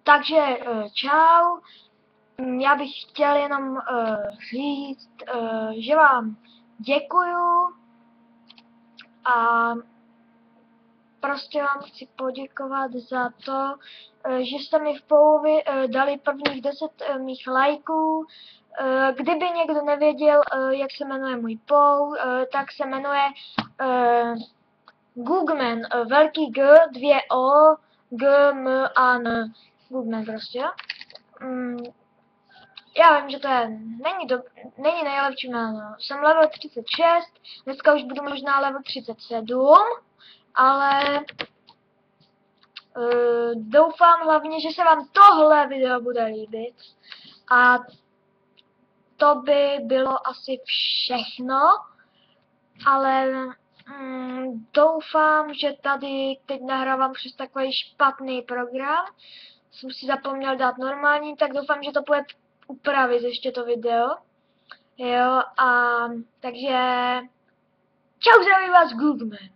Takže čau, já bych chtěl jenom říct, že vám děkuju a prostě vám chci poděkovat za to, že jste mi v polovi dali prvních 10 mých lajků. Kdyby někdo nevěděl, jak se jmenuje můj poll, tak se jmenuje Googman, velký G, 2 O, G, M, A, N. Googman prostě. Já vím, že to není nejlepší jméno. Jsem level 36, dneska už budu možná level 37, ale doufám hlavně, že se vám tohle video bude líbit. A to by bylo asi všechno, ale doufám, že tady teď nahrávám přes takový špatný program. Jsem si zapomněl dát normální, tak doufám, že to bude upravit ještě to video. Jo, a takže čau, zdraví vás Googman.